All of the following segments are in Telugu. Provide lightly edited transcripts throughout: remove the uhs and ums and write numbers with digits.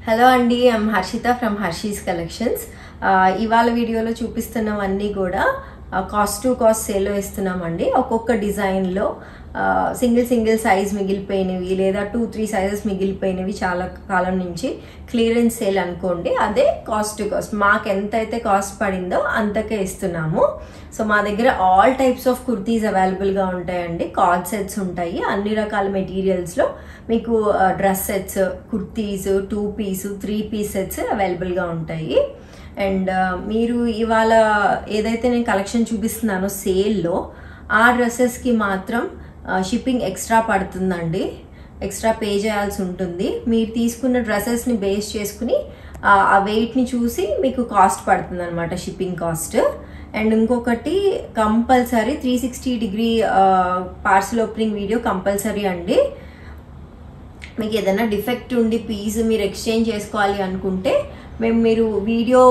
హలో అండి, I'm Harshita from Harshi's collections. ఇవాళ వీడియోలో చూపిస్తున్నవన్నీ కూడా కాస్ట్ టు కాస్ట్ సేల్లో ఇస్తున్నామండి. ఒక్కొక్క డిజైన్లో సింగిల్ సైజ్ మిగిలిపోయినవి లేదా 2-3 సైజెస్ మిగిలిపోయినవి చాలా కాలం నుంచి క్లియరెన్స్ సేల్ అనుకోండి. అదే కాస్ట్ టు కాస్ట్. మాకు ఎంతైతే కాస్ట్ పడిందో అంతకే ఇస్తున్నాము. సో మా దగ్గర ఆల్ టైప్స్ ఆఫ్ కుర్తీస్ అవైలబుల్గా ఉంటాయండి. కార్డ్ సెట్స్ ఉంటాయి, అన్ని రకాల మెటీరియల్స్లో మీకు dress sets, kurtis, 2 piece 3 piece sets అవైలబుల్గా ఉంటాయి. అండ్ మీరు ఇవాళ ఏదైతే నేను కలెక్షన్ చూపిస్తున్నానో సేల్లో ఆ డ్రెస్సెస్కి మాత్రం షిప్పింగ్ ఎక్స్ట్రా పడుతుందండి. ఎక్స్ట్రా పే చేయాల్సి ఉంటుంది. మీరు తీసుకున్న డ్రెస్సెస్ని బేస్ చేసుకుని ఆ వెయిట్ని చూసి మీకు కాస్ట్ పడుతుంది అనమాట, షిప్పింగ్ కాస్ట్. అండ్ ఇంకొకటి compulsory 360-degree parcel opening video compulsory అండి. మీకు ఏదైనా డిఫెక్ట్ ఉండి పీస్ మీరు ఎక్స్చేంజ్ చేసుకోవాలి అనుకుంటే మీరు వీడియో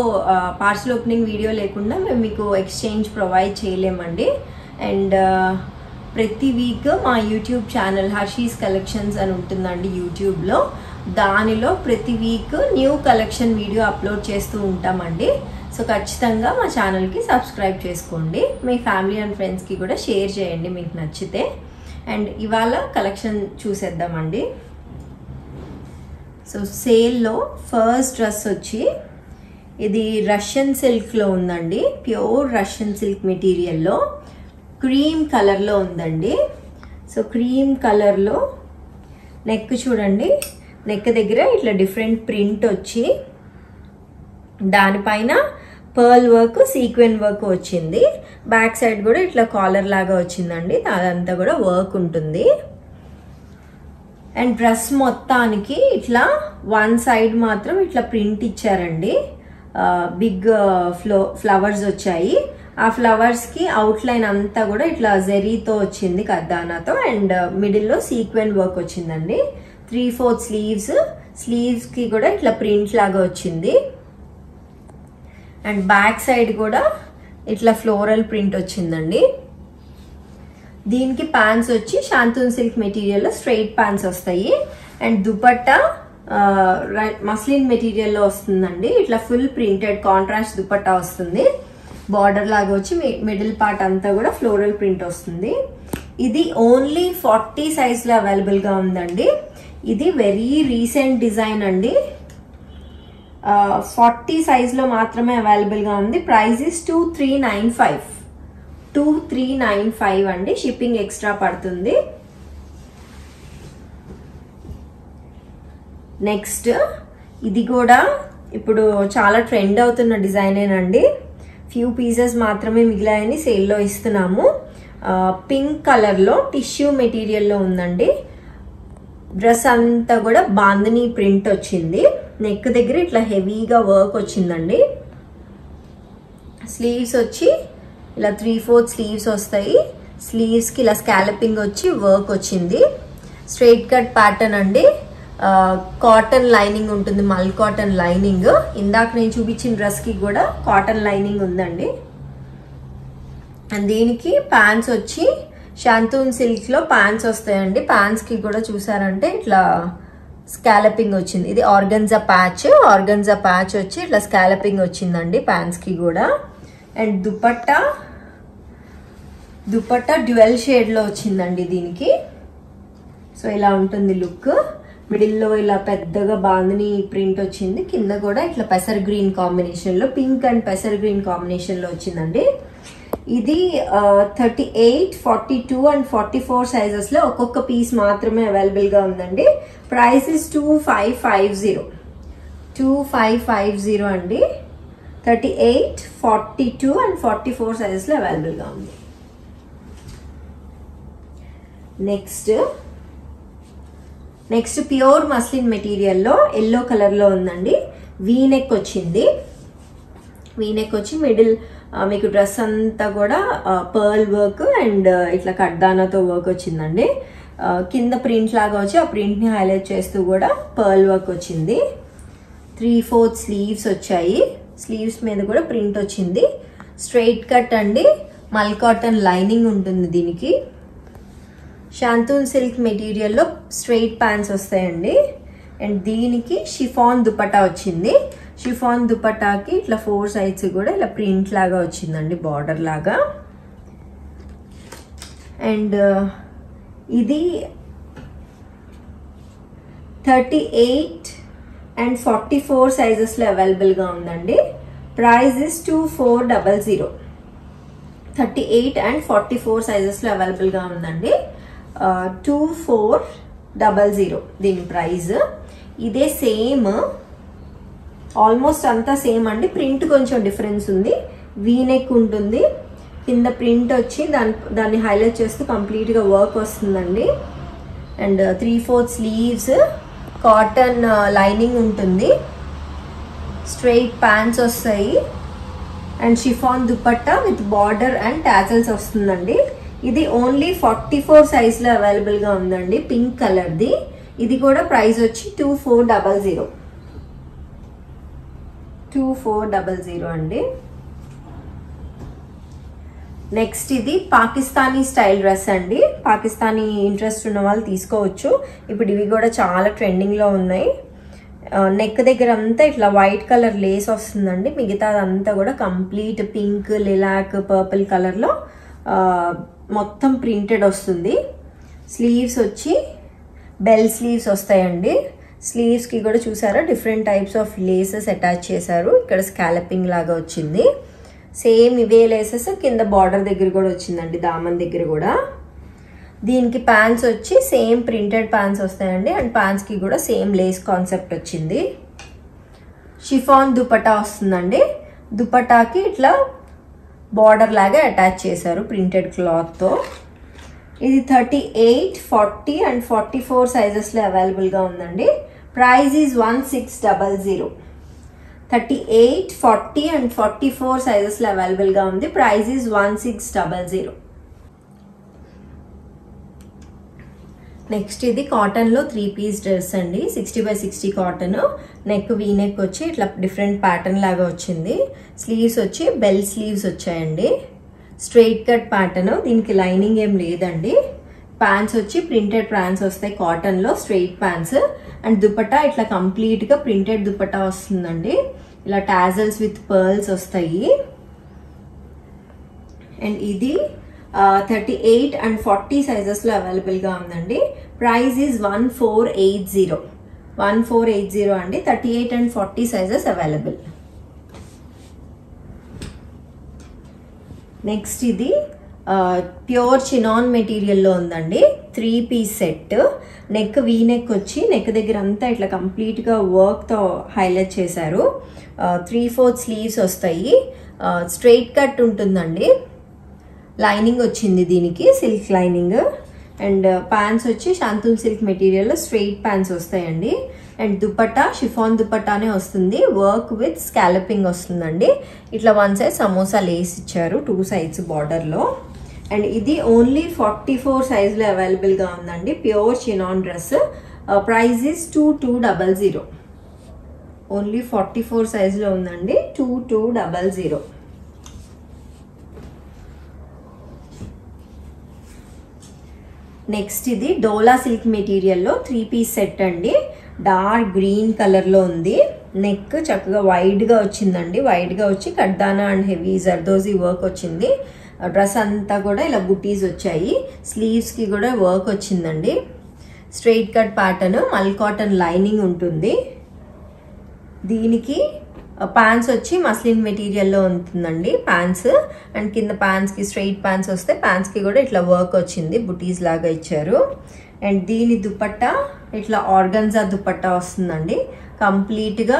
పార్సల్ ఓపెనింగ్ వీడియో లేకుండా మేము మీకు ఎక్స్చేంజ్ ప్రొవైడ్ చేయలేమండి. అండ్ ప్రతి వీక్ మా యూట్యూబ్ ఛానల్ హర్షీస్ కలెక్షన్స్ అని ఉంటుందండి యూట్యూబ్లో. దానిలో ప్రతి week new collection video upload చేస్తూ ఉంటామండి. సో ఖచ్చితంగా మా ఛానల్కి సబ్స్క్రైబ్ చేసుకోండి. మీ ఫ్యామిలీ అండ్ ఫ్రెండ్స్కి కూడా షేర్ చేయండి మీకు నచ్చితే. అండ్ ఇవాళ కలెక్షన్ చూసేద్దామండి. సో సేల్లో ఫస్ట్ డ్రెస్ వచ్చి ఇది రష్యన్ సిల్క్లో ఉందండి. ప్యూర్ రష్యన్ సిల్క్ మెటీరియల్లో క్రీమ్ కలర్లో ఉందండి. సో క్రీమ్ కలర్లో నెక్ చూడండి, నెక్ దగ్గర ఇట్లా డిఫరెంట్ ప్రింట్ వచ్చి దానిపైన పర్ల్ వర్క్, సీక్వెన్ వర్క్ వచ్చింది. బ్యాక్ సైడ్ కూడా ఇట్లా కాలర్ లాగా వచ్చిందండి. అదంతా కూడా వర్క్ ఉంటుంది. అండ్ డ్రెస్ మొత్తానికి ఇట్లా వన్ సైడ్ మాత్రం ఇట్లా ప్రింట్ ఇచ్చారండి. బిగ్ ఫ్లవర్స్ వచ్చాయి. ఆ ఫ్లవర్స్కి అవుట్లైన్ అంతా కూడా ఇట్లా జెరీతో వచ్చింది, కద్దానాతో. అండ్ మిడిల్లో సీక్వెన్ వర్క్ వచ్చిందండి. 3/4 స్లీవ్స్కి కూడా ఇట్లా ప్రింట్ లాగా వచ్చింది. అండ్ బ్యాక్ సైడ్ కూడా ఇట్లా ఫ్లోరల్ ప్రింట్ వచ్చిందండి. దీనికి ప్యాంట్స్ వచ్చి శాంతూన్ సిల్క్ మెటీరియల్లో స్ట్రైట్ ప్యాంట్స్ వస్తాయి. అండ్ దుపట్టా మస్లిన్ మెటీరియల్లో వస్తుందండి. ఇట్లా ఫుల్ ప్రింటెడ్ కాంట్రాస్ట్ దుపట్టా వస్తుంది. బార్డర్ లాగా వచ్చి మిడిల్ పార్ట్ అంతా కూడా ఫ్లోరల్ ప్రింట్ వస్తుంది. ఇది ఓన్లీ 40 సైజ్లో అవైలబుల్గా ఉందండి. ఇది వెరీ రీసెంట్ డిజైన్ అండి. 40 సైజ్లో మాత్రమే అవైలబుల్గా ఉంది. ప్రైస్ ఇస్ 2395 అండి. షిప్పింగ్ ఎక్స్ట్రా పడుతుంది. నెక్స్ట్ ఇది కూడా ఇప్పుడు చాలా ట్రెండ్ అవుతున్న డిజైనేనండి. ఫ్యూ పీసెస్ మాత్రమే మిగిలాయని సేల్లో ఇస్తున్నాము. పింక్ కలర్లో టిష్యూ మెటీరియల్లో ఉందండి. డ్రెస్ అంతా కూడా బాందిని ప్రింట్ వచ్చింది. నెక్ దగ్గర ఇట్లా హెవీగా వర్క్ వచ్చిందండి. స్లీవ్స్ వచ్చి ఇలా 3/4 స్లీవ్స్ వస్తాయి. స్లీవ్స్కి ఇలా స్కాలపింగ్ వచ్చి వర్క్ వచ్చింది. స్ట్రైట్ కట్ ప్యాటర్న్ అండి. కాటన్ లైనింగ్ ఉంటుంది, మల్ కాటన్ లైనింగ్. ఇందాక నేను చూపించిన డ్రెస్కి కూడా కాటన్ లైనింగ్ ఉందండి. అండ్ దీనికి ప్యాంట్స్ వచ్చి శాంతూన్ సిల్క్లో ప్యాంట్స్ వస్తాయండి. ప్యాంట్స్కి కూడా చూసారంటే ఇట్లా స్కాలపింగ్ వచ్చింది. ఇది ఆర్గన్జా ప్యాచ్ వచ్చి ఇట్లా స్కాలపింగ్ వచ్చిందండి ప్యాంట్స్కి కూడా. అండ్ దుపట్టా డ్యూయల్ షేడ్లో వచ్చిందండి దీనికి. సో ఇలా ఉంటుంది లుక్. మిడిల్లో ఇలా పెద్దగా బాందిని ప్రింట్ వచ్చింది. కింద కూడా ఇట్లా పెసర్ గ్రీన్ కాంబినేషన్లో, పింక్ అండ్ పెసర్ గ్రీన్ కాంబినేషన్లో వచ్చిందండి. ఇది 38, 42 అండ్ 44 సైజెస్లో ఒక్కొక్క పీస్ మాత్రమే అవైలబుల్గా ఉందండి. ప్రైస్ ఇస్ 2550 అండి. 38, 42 అండ్ 44 సైజెస్లో అవైలబుల్గా ఉంది. నెక్స్ట్ ప్యూర్ మస్లిన్ మెటీరియల్లో ఎల్లో కలర్లో ఉందండి. వీనెక్ వచ్చింది. వీనెక్ వచ్చి మిడిల్ మీకు డ్రెస్ అంతా కూడా పర్ల్ వర్క్ అండ్ ఇట్లా కడ్దానాతో వర్క్ వచ్చిందండి. కింద ప్రింట్ లాగా వచ్చి ఆ ప్రింట్ని హైలైట్ చేస్తూ కూడా పర్ల్ వర్క్ వచ్చింది. 3/4 స్లీవ్స్ వచ్చాయి. స్లీవ్స్ మీద కూడా ప్రింట్ వచ్చింది. స్ట్రైట్ కట్ అండి. మల్ కాటన్ లైనింగ్ ఉంటుంది దీనికి. శాంతూన్ సిల్క్ మెటీరియల్లో స్ట్రైట్ ప్యాంట్స్ వస్తాయండి. అండ్ దీనికి షిఫాన్ దుపట్టా వచ్చింది. షిఫాన్ దుపట్టాకి ఇట్లా 4 సైడ్స్ కూడా ఇలా ప్రింట్ లాగా వచ్చిందండి, బార్డర్ లాగా. అండ్ ఇది 38 and 44 సైజెస్లో అవైలబుల్గా ఉందండి. Price is 2400. 38 and 44 సైజెస్లో అవైలబుల్గా ఉందండి. 2400 దీని ప్రైస్. ఇదే సేమ్, ఆల్మోస్ట్ అంతా సేమ్ అండి. ప్రింట్ కొంచెం డిఫరెన్స్ ఉంది. వీనెక్ ఉంటుంది, కింద ప్రింట్ వచ్చి దాన్ని హైలైట్ చేస్తూ కంప్లీట్గా వర్క్ వస్తుందండి. అండ్ 3/4 స్లీవ్స్, కాటన్ లైనింగ్ ఉంటుంది, స్ట్రైట్ ప్యాంట్స్ వస్తాయి and chiffon dupatta with border and tassels వస్తుందండి. ఇది ఓన్లీ 44 సైజ్లో అవైలబుల్గా ఉందండి, పింక్ కలర్ది. ఇది కూడా ప్రైస్ వచ్చి 2400. 2400 అండి. నెక్స్ట్ ఇది పాకిస్తానీ స్టైల్ డ్రెస్ అండి. పాకిస్తానీ ఇంట్రెస్ట్ ఉన్న వాళ్ళు తీసుకోవచ్చు. ఇప్పుడు ఇవి కూడా చాలా ట్రెండింగ్లో ఉన్నాయి. నెక్ దగ్గర అంతా ఇట్లా వైట్ కలర్ లేస్ వస్తుందండి, మిగతాదంతా కూడా కంప్లీట్ పింక్, లిలాక్, పర్పుల్ కలర్లో మొత్తం ప్రింటెడ్ వస్తుంది. స్లీవ్స్ వచ్చి బెల్ స్లీవ్స్ వస్తాయండి. స్లీవ్స్కి కూడా చూసారా different types of laces attach చేశారు. ఇక్కడ స్కాలపింగ్ లాగా వచ్చింది. సేమ్ ఇవే లేసెస్ కింద బార్డర్ దగ్గర కూడా వచ్చిందండి, దామన్ దగ్గర కూడా. దీనికి ప్యాంట్స్ వచ్చి సేమ్ ప్రింటెడ్ ప్యాంట్స్ వస్తాయండి. అండ్ ప్యాంట్స్కి కూడా సేమ్ లేస్ కాన్సెప్ట్ వచ్చింది. షిఫాన్ దుపట్టా వస్తుందండి. దుపట్టాకి ఇట్లా బార్డర్ లాగా అటాచ్ చేశారు ప్రింటెడ్ క్లాత్తో. ఇది 38, 40 and 44 సైజెస్లో అవైలబుల్గా ఉందండి. Price is 1600. 38, 40 and 44 సైజెస్లో అవైలబుల్గా ఉంది. Price is 1600. నెక్స్ట్ ఇది కాటన్లో 3 పీస్ డ్రెస్ అండి. 60/60 కాటన్. నెక్ వీ నెక్ వచ్చి ఇట్లా డిఫరెంట్ ప్యాటర్న్ లాగా వచ్చింది. స్లీవ్స్ వచ్చి బెల్ స్లీవ్స్ వచ్చాయండి. స్ట్రైట్ కట్ ప్యాటర్న్, దీనికి లైనింగ్ ఏం లేదండి. ప్యాంట్స్ వచ్చి ప్రింటెడ్ ప్యాంట్స్ వస్తాయి కాటన్లో, స్ట్రైట్ ప్యాంట్స్. అండ్ దుపట్టా ఇట్లా కంప్లీట్గా ప్రింటెడ్ దుపట్టా వస్తుందండి. ఇలా టాజల్స్ విత్ పర్ల్స్ వస్తాయి. అండ్ ఇది 38 and 40 సైజెస్లో అవైలబుల్గా ఉందండి. Price is 1480. 1480 అండి. 38 and 40 సైజెస్ అవైలబుల్. నెక్స్ట్ ఇది ప్యూర్ చినాన్ మెటీరియల్లో ఉందండి. 3 piece set. Neck V neck వచ్చి నెక్ దగ్గర అంతా ఇట్లా కంప్లీట్గా వర్క్తో హైలైట్ చేశారు. 3/4 స్లీవ్స్ వస్తాయి. స్ట్రైట్ కట్ ఉంటుందండి. లైనింగ్ వచ్చింది దీనికి, సిల్క్ లైనింగ్. అండ్ ప్యాంట్స్ వచ్చి శాంతూల్ సిల్క్ మెటీరియల్లో స్ట్రైట్ ప్యాంట్స్ వస్తాయండి. అండ్ దుపట్టా షిఫాన్ దుపట్టానే వస్తుంది. వర్క్ విత్ స్కాలపింగ్ వస్తుందండి. ఇట్లా 1 సైడ్ సమోసా లేస్ ఇచ్చారు 2 సైడ్స్ బార్డర్లో. అండ్ ఇది ఓన్లీ 44 సైజ్లో అవైలబుల్గా ఉందండి. Pure chinon dress. Price is 2200. Only 44 సైజ్లో ఉందండి. 2200. నెక్స్ట్ ఇది డోలా సిల్క్ మెటీరియల్లో 3 పీస్ సెట్ అండి. డార్క్ గ్రీన్ కలర్లో ఉంది. నెక్ చక్కగా వైడ్గా వచ్చిందండి. వైడ్గా వచ్చి కడ్దానా అండ్ హెవీ జర్దోజీ వర్క్ వచ్చింది. డ్రెస్ అంతా కూడా ఇలా బుటీస్ వచ్చాయి. స్లీవ్స్కి కూడా వర్క్ వచ్చిందండి. స్ట్రైట్ కట్ ప్యాటర్న్, మల్ కాటన్ లైనింగ్ ఉంటుంది. దీనికి ప్యాంట్స్ వచ్చి మస్లిన్ మెటీరియల్లో ఉంటుందండి ప్యాంట్స్. అండ్ కింద ప్యాంట్స్కి స్ట్రైట్ ప్యాంట్స్ వస్తే ప్యాంట్స్కి కూడా ఇట్లా వర్క్ వచ్చింది, బుటీస్ లాగా ఇచ్చారు. అండ్ దీని దుపట్టా ఇట్లా ఆర్గన్జా దుపట్టా వస్తుందండి. కంప్లీట్గా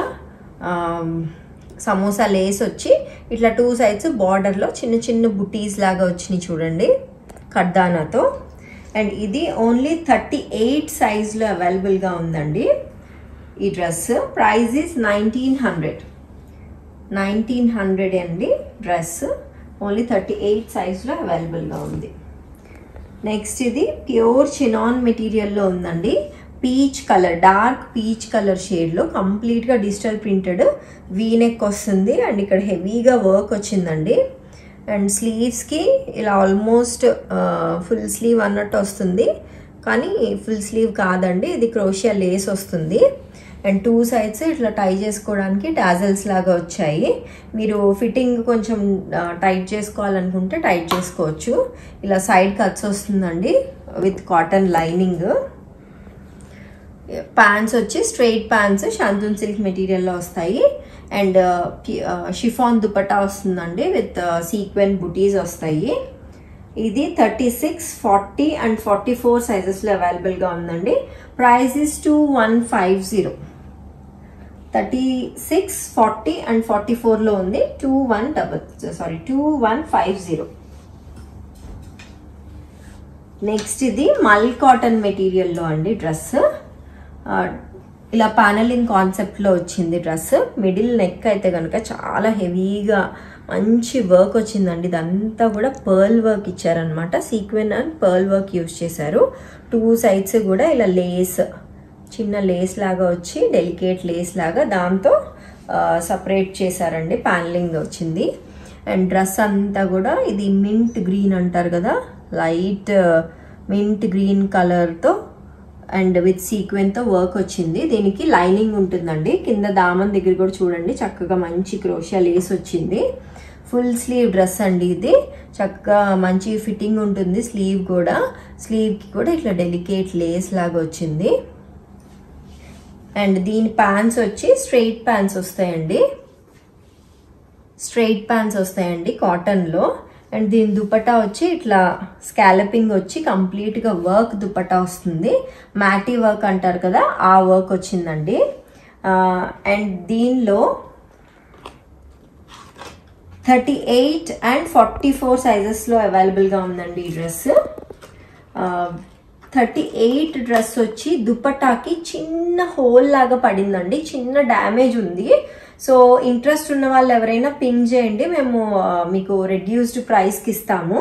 సమోసా లేస్ వచ్చి ఇట్లా 2 సైడ్స్ బార్డర్లో చిన్న చిన్న బుటీస్ లాగా వచ్చినాయి చూడండి, కడ్దానాతో. అండ్ ఇది ఓన్లీ 38 సైజ్లో అవైలబుల్గా ఉందండి ఈ డ్రెస్. ప్రైస్ ఈజ్ 1900 అండి డ్రెస్. ఓన్లీ 38 సైజ్లో అవైలబుల్గా ఉంది. నెక్స్ట్ ఇది ప్యూర్ చినాన్ మెటీరియల్లో ఉందండి. Peach colour, dark peach colour షేడ్లో కంప్లీట్గా డిజిటల్ ప్రింటెడ్ వీనెక్ వస్తుంది. అండ్ ఇక్కడ హెవీగా వర్క్ వచ్చిందండి. అండ్ స్లీవ్స్కి ఇలా ఆల్మోస్ట్ ఫుల్ స్లీవ్ అన్నట్టు వస్తుంది, కానీ ఫుల్ స్లీవ్ కాదండి, ఇది క్రోషియా లేస్ వస్తుంది. అండ్ 2 సైడ్స్ ఇట్లా టై చేసుకోవడానికి టాజల్స్ లాగా వచ్చాయి. మీరు ఫిట్టింగ్ కొంచెం టైట్ చేసుకోవాలనుకుంటే టైట్ చేసుకోవచ్చు. ఇలా సైడ్ కట్స్ వస్తుందండి విత్ కాటన్ లైనింగ్. ప్యాంట్స్ వచ్చి స్ట్రైట్ ప్యాంట్స్ శాంతూన్ సిల్క్ మెటీరియల్లో వస్తాయి. అండ్ షిఫాన్ దుపట్టా వస్తుందండి విత్ సీక్వెన్ బుటీస్ వస్తాయి. ఇది 36, 40 అండ్ 44 సైజెస్లో అవైలబుల్గా ఉందండి. Price is 2150. 36, 40 అండ్ 44లో ఉంది. 2150. నెక్స్ట్ ఇది మల్ కాటన్ మెటీరియల్లో అండి డ్రెస్. ఇలా ప్యానలింగ్ కాన్సెప్ట్లో వచ్చింది డ్రెస్. మిడిల్ నెక్ అయితే కనుక చాలా హెవీగా మంచి వర్క్ వచ్చిందండి. ఇదంతా కూడా పర్ల్ వర్క్ ఇచ్చారనమాట. Sequin and pearl work use చేశారు. 2 సైడ్స్ కూడా ఇలా లేస్, చిన్న లేస్ లాగా వచ్చి డెలికేట్ లేస్ లాగా దాంతో సపరేట్ చేశారండి. ప్యానలింగ్ వచ్చింది. అండ్ డ్రెస్ అంతా కూడా ఇది మింట్ గ్రీన్ అంటారు కదా, లైట్ మింట్ గ్రీన్ కలర్తో అండ్ విత్ సీక్వెన్తో వర్క్ వచ్చింది. దీనికి లైనింగ్ ఉంటుందండి. కింద దామన్ దగ్గర కూడా చూడండి చక్కగా మంచి క్రోషియా లేస్ వచ్చింది. ఫుల్ స్లీవ్ డ్రెస్ అండి ఇది. చక్కగా మంచి ఫిట్టింగ్ ఉంటుంది. స్లీవ్ కూడా, స్లీవ్కి కూడా ఇట్లా డెలికేట్ లేస్ లాగా వచ్చింది. అండ్ దీని ప్యాంట్స్ వచ్చి స్ట్రైట్ ప్యాంట్స్ వస్తాయండి. స్ట్రైట్ ప్యాంట్స్ వస్తాయండి కాటన్లో. అండ్ దీని దుపట్టా వచ్చి ఇట్లా స్కాలపింగ్ వచ్చి కంప్లీట్గా వర్క్ దుపట్టా వస్తుంది. మ్యాటీ వర్క్ అంటారు కదా, ఆ వర్క్ వచ్చిందండి. అండ్ దీనిలో 38 అండ్ 44 సైజెస్లో అవైలబుల్గా ఉందండి ఈ డ్రెస్. 38 డ్రెస్ వచ్చి దుపట్టాకి చిన్న హోల్ లాగా పడిందండి, చిన్న డ్యామేజ్ ఉంది. సో ఇంట్రెస్ట్ ఉన్న వాళ్ళు ఎవరైనా పింక్ చేయండి, మేము మీకు రెడ్యూస్డ్ ప్రైస్కి ఇస్తాము.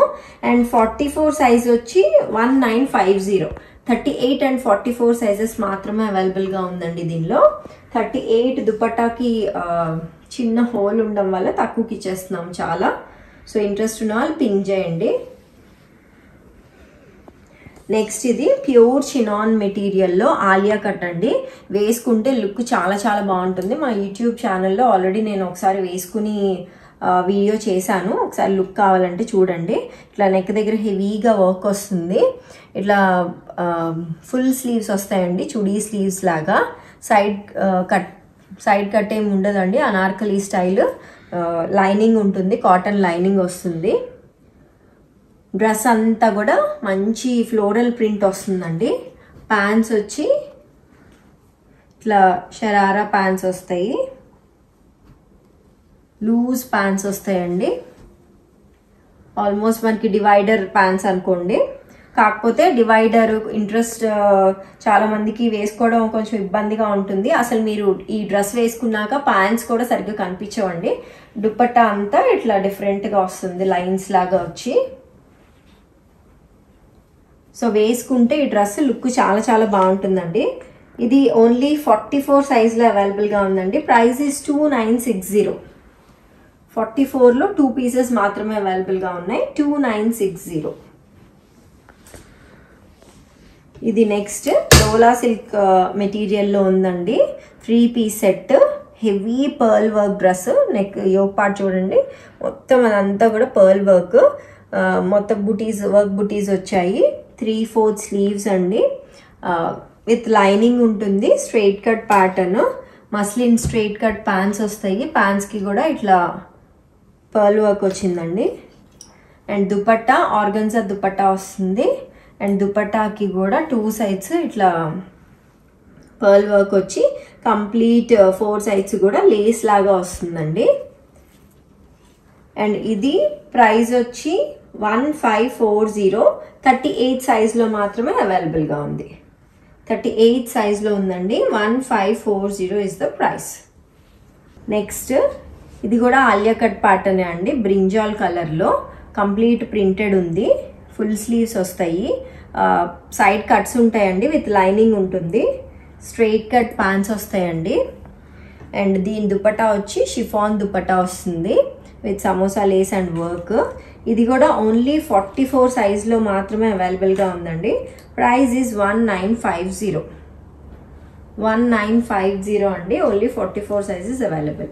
అండ్ 44 సైజ్ వచ్చి 1950. 38 అండ్ 44 సైజెస్ మాత్రమే అవైలబుల్గా ఉందండి దీనిలో. 38 దుపట్టాకి చిన్న హోల్ ఉండడం వల్ల తక్కువకి ఇచ్చేస్తున్నాం చాలా. సో ఇంట్రెస్ట్ ఉన్న వాళ్ళు పింక్ చేయండి. నెక్స్ట్ ఇది ప్యూర్ చినాన్ మెటీరియల్లో ఆలియా కట్ అండి. వేసుకుంటే లుక్ చాలా చాలా బాగుంటుంది. మా యూట్యూబ్ ఛానల్లో ఆల్రెడీ నేను ఒకసారి వేసుకుని వీడియో చేశాను, ఒకసారి లుక్ కావాలంటే చూడండి. ఇట్లా నెక్ దగ్గర హెవీగా వర్క్ వస్తుంది. ఇట్లా ఫుల్ స్లీవ్స్ వస్తాయండి, చుడీ స్లీవ్స్ లాగా. సైడ్ కట్ ఏమి ఉండదండి, అనార్కలి స్టైల్. లైనింగ్ ఉంటుంది, కాటన్ లైనింగ్ వస్తుంది. డ్రెస్ అంతా కూడా మంచి ఫ్లోరల్ ప్రింట్ వస్తుందండి. ప్యాంట్స్ వచ్చి ఇట్లా షరారా ప్యాంట్స్ వస్తాయి, లూజ్ ప్యాంట్స్ వస్తాయండి. ఆల్మోస్ట్ మనకి డివైడర్ ప్యాంట్స్ అనుకోండి. కాకపోతే డివైడర్ ఇంట్రెస్ట్ చాలా మందికి వేసుకోవడం కొంచెం ఇబ్బందిగా ఉంటుంది. అసలు మీరు ఈ డ్రెస్ వేసుకున్నాక ప్యాంట్స్ కూడా సరిగ్గా కనిపించవండి. దుపట్టా అంతా ఇట్లా డిఫరెంట్గా వస్తుంది, లైన్స్ లాగా వచ్చి. సో వేసుకుంటే ఈ డ్రెస్ లుక్ చాలా చాలా బాగుంటుందండి. ఇది ఓన్లీ 44 సైజ్లో అవైలబుల్గా ఉందండి. Price is 2960. 44లో 2 పీసెస్ మాత్రమే అవైలబుల్గా ఉన్నాయి. 2960. ఇది నెక్స్ట్ డోలా సిల్క్ మెటీరియల్లో ఉందండి. 3 piece set, heavy pearl work dress. Neck yoke part చూడండి, మొత్తం అదంతా కూడా పర్ల్ వర్క్. మొత్తం బుటీస్, వర్క్ బుటీస్ వచ్చాయి. 3/4 స్లీవ్స్ అండి, విత్ లైనింగ్ ఉంటుంది. Straight cut pattern, muslin straight cut pants వస్తాయి. ప్యాంట్స్కి కూడా ఇట్లా పర్ల్ వర్క్ వచ్చిందండి. అండ్ దుపట్టా ఆర్గన్జా దుపట్టా వస్తుంది. అండ్ దుపట్టాకి కూడా 2 సైడ్స్ ఇట్లా పర్ల్ వర్క్ వచ్చి కంప్లీట్ 4 సైడ్స్ కూడా లేస్ లాగా వస్తుందండి. అండ్ ఇది ప్రైస్ వచ్చి 1540. 38 సైజ్లో మాత్రమే అవైలబుల్గా ఉంది. 38 సైజ్లో ఉందండి. 1540 ఇస్ ద ప్రైస్. నెక్స్ట్ ఇది కూడా ఆలియా కట్ ప్యాటర్న్ అండి. బ్రింజాల్ కలర్లో కంప్లీట్ ప్రింటెడ్ ఉంది. ఫుల్ స్లీవ్స్ వస్తాయి, సైడ్ కట్స్ ఉంటాయండి, విత్ లైనింగ్ ఉంటుంది. స్ట్రైట్ కట్ ప్యాంట్స్ వస్తాయండి. అండ్ దీని దుపట్టా వచ్చి షిఫాన్ దుపట్టా వస్తుంది with samosa Lay's and work. ఇది కూడా ఓన్లీ 44 సైజ్లో మాత్రమే అవైలబుల్గా ఉందండి. Price is 1950. 1950 అండి. Only 44 sizes available.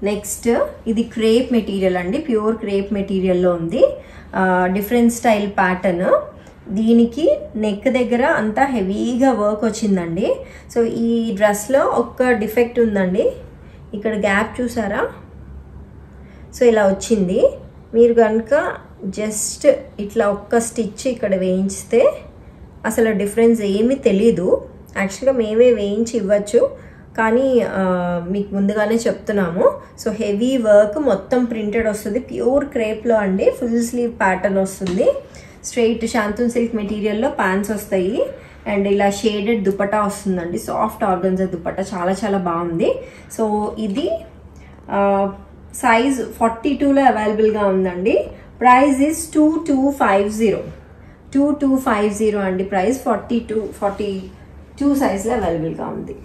నెక్స్ట్ ఇది క్రేప్ మెటీరియల్ అండి, ప్యూర్ క్రేప్ మెటీరియల్లో ఉంది. Different style pattern. దీనికి నెక్ దగ్గర అంతా హెవీగా వర్క్ వచ్చిందండి. సో ఈ డ్రెస్లో ఒక్క డిఫెక్ట్ ఉందండి, ఇక్కడ గ్యాప్ చూసారా? సో ఇలా వచ్చింది. మీరు కనుక జస్ట్ ఇట్లా ఒక్క స్టిచ్ ఇక్కడ వేయించితే అసలు డిఫరెన్స్ ఏమీ తెలీదు. యాక్చువల్గా మేమే వేయించి ఇవ్వచ్చు, కానీ మీకు ముందుగానే చెప్తున్నాము. సో హెవీ వర్క్ మొత్తం ప్రింటెడ్ వస్తుంది, ప్యూర్ క్రేప్లో అండి. ఫుల్ స్లీవ్ ప్యాటర్న్ వస్తుంది. స్ట్రైట్ శాంతూన్ సిల్క్ మెటీరియల్లో ప్యాంట్స్ వస్తాయి అండ్ ఇలా షేడెడ్ దుపట్టా వస్తుందండి. సాఫ్ట్ ఆర్గన్జా దుపట్టా చాలా చాలా బాగుంది. సో ఇది సైజ్ 42లో అవైలబుల్గా ఉందండి. ప్రైస్ ఈజ్ 2250 అండి. ప్రైస్ 42 సైజ్లో అవైలబుల్గా ఉంది.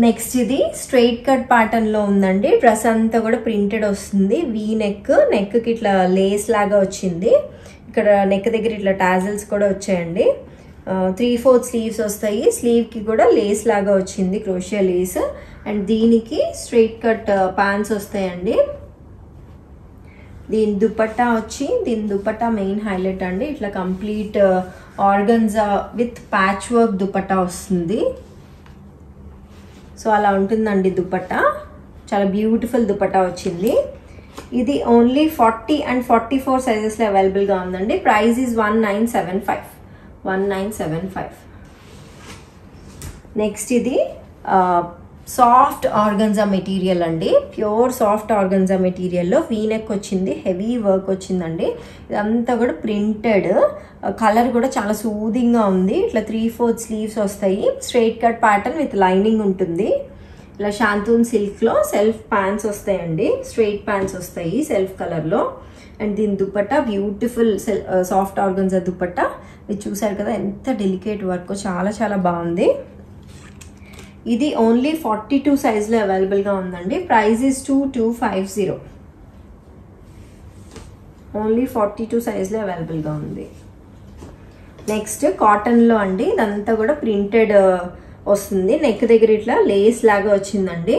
నెక్స్ట్ ఇది స్ట్రైట్ కట్ ప్యాటర్న్లో ఉందండి. డ్రెస్ అంతా కూడా ప్రింటెడ్ వస్తుంది. వీ నెక్కి ఇట్లా లేస్ లాగా వచ్చింది. ఇక్కడ నెక్ దగ్గర ఇట్లా టాజల్స్ కూడా వచ్చాయండి. 3/4 స్లీవ్స్ వస్తాయి. స్లీవ్కి కూడా లేస్ లాగా వచ్చింది, క్రోషియా లేస్. అండ్ దీనికి స్ట్రైట్ కట్ ప్యాంట్స్ వస్తాయండి. దీని దుపట్టా మెయిన్ హైలైట్ అండి. ఇట్లా complete organza with patch work dupatta వస్తుంది. సో అలా ఉంటుందండి దుపట్టా. చాలా బ్యూటిఫుల్ దుపట్టా వచ్చింది. ఇది ఓన్లీ 40 and 44 సైజెస్లో అవైలబుల్గా ఉందండి. Price is 1975. నెక్స్ట్ ఇది సాఫ్ట్ ఆర్గన్జా మెటీరియల్ అండి. ప్యూర్ సాఫ్ట్ ఆర్గన్జా మెటీరియల్లో వీనెక్ వచ్చింది, హెవీ వర్క్ వచ్చిందండి. ఇదంతా కూడా ప్రింటెడ్. కలర్ కూడా చాలా సూదింగ్గా ఉంది. ఇట్లా 3/4 స్లీవ్స్ వస్తాయి. Straight cut pattern with lining ఉంటుంది. ఇలా శాంతూన్ సిల్క్లో సెల్ఫ్ ప్యాంట్స్ వస్తాయండి. స్ట్రైట్ ప్యాంట్స్ వస్తాయి సెల్ఫ్ కలర్లో. అండ్ దీని dupatta beautiful soft organza dupatta. ఇది చూసారు కదా ఎంత డెలికేట్ వర్క్, చాలా చాలా బాగుంది. ఇది ఓన్లీ 42 సైజ్లో అవైలబుల్గా ఉందండి. Price is 2250. ఓన్లీ 42 సైజ్లో అవైలబుల్గా ఉంది. నెక్స్ట్ కాటన్లో అండి. ఇదంతా కూడా ప్రింటెడ్ వస్తుంది. నెక్ దగ్గర ఇట్లా లేస్ లాగా వచ్చిందండి.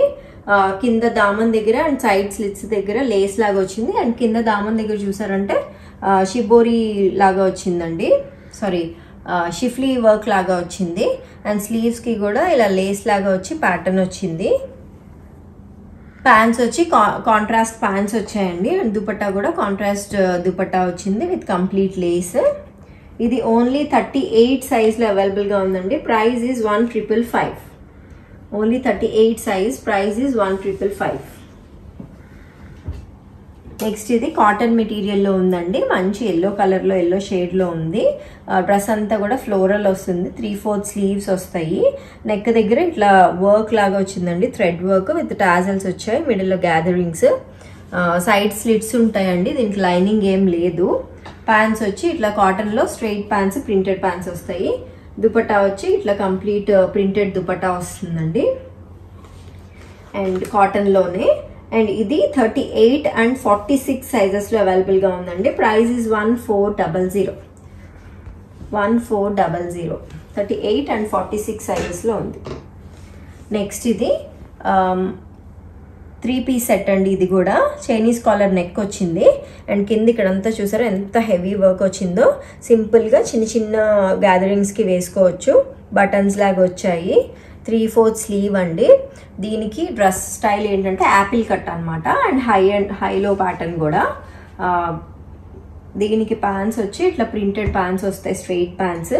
కింద దామన్ దగ్గర అండ్ సైడ్ స్లిట్స్ దగ్గర లేస్ లాగా వచ్చింది. అండ్ కింద దామన్ దగ్గర చూసారంటే షిబోరి లాగా వచ్చిందండి, షిఫ్లీ వర్క్ లాగా వచ్చింది. అండ్ స్లీవ్స్కి కూడా ఇలా లేస్ లాగా వచ్చి ప్యాటర్న్ వచ్చింది. ప్యాంట్స్ వచ్చి కాంట్రాస్ట్ ప్యాంట్స్ వచ్చాయండి. అండ్ దుపట్టా కూడా కాంట్రాస్ట్ దుపట్టా వచ్చింది విత్ కంప్లీట్ లేస్. ఇది ఓన్లీ 38 సైజ్లో అవైలబుల్గా ఉందండి. Price is 1555. Only 38 size. Price is 1555. Next ఇది కాటన్ మెటీరియల్లో ఉందండి. మంచి ఎల్లో కలర్లో, ఎల్లో షేడ్లో ఉంది. డ్రెస్ అంతా కూడా ఫ్లోరల్ వస్తుంది. 3/4 స్లీవ్స్ వస్తాయి. నెక్ దగ్గర ఇట్లా వర్క్ లాగా వచ్చిందండి, థ్రెడ్ వర్క్ విత్ టాజల్స్ వచ్చాయి. మిడిల్లో గ్యాదరింగ్స్, సైడ్ స్లిట్స్ ఉంటాయండి. దీనికి లైనింగ్ ఏం లేదు. ప్యాంట్స్ వచ్చి ఇట్లా కాటన్లో స్ట్రైట్ ప్యాంట్స్, ప్రింటెడ్ ప్యాంట్స్ వస్తాయి. దుపట్టా వచ్చి ఇట్లా కంప్లీట్ ప్రింటెడ్ దుపట్టా వస్తుందండి. అండ్ కాటన్లోనే. అండ్ ఇది 38 and 46 సైజెస్లో అవైలబుల్గా ఉందండి. Price is 1400. 38 and 46 సైజెస్లో ఉంది. నెక్స్ట్ ఇది 3-piece సెట్ అండి. ఇది కూడా చైనీస్ కాలర్ నెక్ వచ్చింది. అండ్ కింద ఇక్కడంతా చూసారా ఎంత హెవీ వర్క్ వచ్చిందో. సింపుల్గా చిన్న చిన్న గ్యాదరింగ్స్కి వేసుకోవచ్చు. బటన్స్ లాగా వచ్చాయి. 3/4 స్లీవ్ అండి. దీనికి డ్రెస్ స్టైల్ ఏంటంటే యాపిల్ కట్ అనమాట. అండ్ హైలో ప్యాటర్న్ కూడా. దీనికి ప్యాంట్స్ వచ్చి ఇట్లా ప్రింటెడ్ ప్యాంట్స్ వస్తాయి, స్ట్రైట్ ప్యాంట్స్.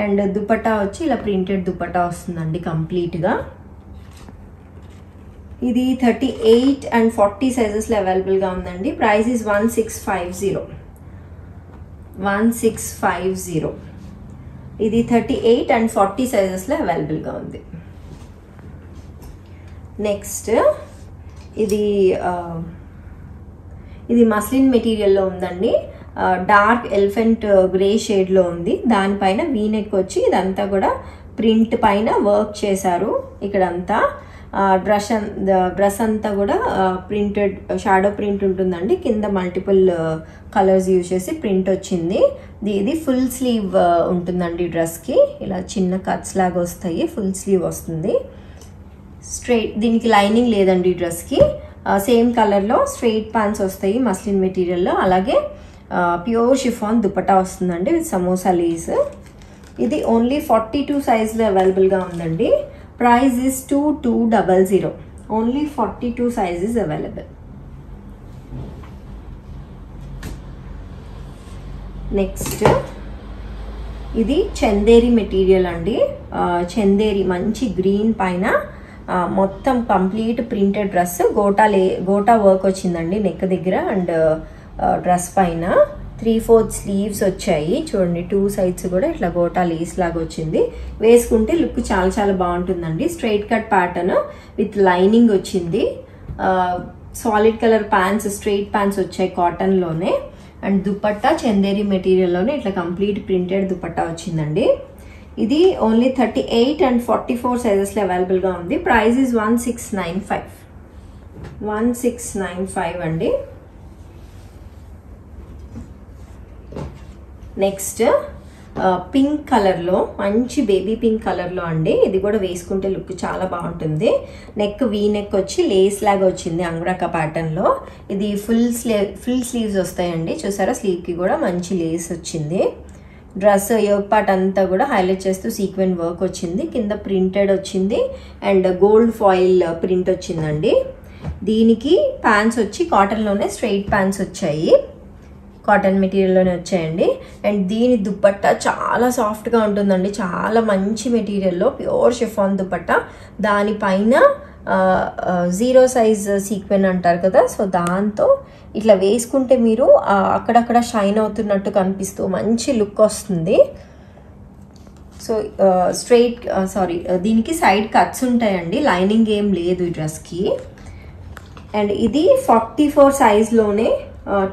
అండ్ దుపట్టా వచ్చి ఇలా ప్రింటెడ్ దుపట్టా వస్తుందండి కంప్లీట్గా. ఇది 38 and 40 సైజెస్లో అవైలబుల్గా ఉందండి. Price is 1650. ఇది 38 and 40 సైజెస్లో అవైలబుల్గా ఉంది. నెక్స్ట్ ఇది మస్లిన్ మెటీరియల్లో ఉందండి. డార్క్ ఎలిఫెంట్ గ్రే షేడ్లో ఉంది. దానిపైన వీనెక్ వచ్చి ఇదంతా కూడా ప్రింట్ పైన వర్క్ చేశారు ఇక్కడంతా. డ్రెస్ అంతా కూడా ప్రింటెడ్ షాడో ప్రింట్ ఉంటుందండి. కింద మల్టిపుల్ కలర్స్ యూజ్ చేసి ప్రింట్ వచ్చింది. ఇది ఫుల్ స్లీవ్ ఉంటుందండి. డ్రెస్కి ఇలా చిన్న కట్స్ లాగా వస్తాయి. ఫుల్ స్లీవ్ వస్తుంది. స్ట్రైట్ దీనికి లైనింగ్ లేదండి. డ్రెస్కి సేమ్ కలర్లో స్ట్రైట్ ప్యాంట్స్ వస్తాయి మస్లిన్ మెటీరియల్లో. అలాగే ప్యూర్ షిఫాన్ దుపట్టా వస్తుందండి విత్ సమోసా లేస్. ఇది ఓన్లీ 42 సైజ్లో అవైలబుల్గా ఉందండి. Price is 2200. Only 42 sizes available. Next ఇది చందేరి మెటీరియల్ అండి. చందేరి మంచి గ్రీన్ పైన మొత్తం complete printed dress. Gota work వచ్చిందండి నెక్ దగ్గర అండ్ డ్రెస్ పైన 3/4 స్లీవ్స్ వచ్చాయి. చూడండి 2 సైడ్స్ కూడా ఇట్లా గోటా లేస్ లాగా వచ్చింది. వేసుకుంటే లుక్ చాలా చాలా బాగుంటుందండి. Straight cut pattern with lining వచ్చింది. Solid colour pants, straight pants వచ్చాయి కాటన్లోనే. అండ్ దుపట్టా చందేరి మెటీరియల్లోనే ఇట్లా కంప్లీట్ ప్రింటెడ్ దుపట్టా వచ్చిందండి. ఇది ఓన్లీ 38 and 44 సైజెస్లో అవైలబుల్గా ఉంది. ప్రైస్ ఇస్ 1695 అండి. నెక్స్ట్ పింక్ కలర్లో, మంచి బేబీ పింక్ కలర్లో అండి. ఇది కూడా వేసుకుంటే లుక్ చాలా బాగుంటుంది. నెక్ వీ నెక్ వచ్చి లేస్ లాగా వచ్చింది అంగ్రకా ప్యాటర్న్లో. ఇది ఫుల్ స్లీవ్స్ వస్తాయండి. చూసారా స్లీవ్కి కూడా మంచి లేస్ వచ్చింది. డ్రెస్ యోగ్ పార్ట్ అంతా కూడా హైలైట్ చేస్తూ సీక్వెన్ వర్క్ వచ్చింది. కింద ప్రింటెడ్ వచ్చింది అండ్ గోల్డ్ ఫాయిల్ ప్రింట్ వచ్చిందండి. దీనికి ప్యాంట్స్ వచ్చి కాటన్లోనే స్ట్రైట్ ప్యాంట్స్ వచ్చాయి. కాటన్ మెటీరియల్లోనే వచ్చాయండి. అండ్ దీని దుపట్టా చాలా సాఫ్ట్గా ఉంటుందండి. చాలా మంచి మెటీరియల్లో ప్యూర్ షిఫాన్ దుపట్టా. దానిపైన 0 సైజ్ సీక్వెన్ అంటారు కదా, సో దాంతో ఇట్లా వేసుకుంటే మీరు అక్కడక్కడ షైన్ అవుతున్నట్టు కనిపిస్తూ మంచి లుక్ వస్తుంది. సో దీనికి సైడ్ కట్స్ ఉంటాయండి. లైనింగ్ ఏం లేదు ఈ డ్రెస్కి. అండ్ ఇది 44 సైజ్లోనే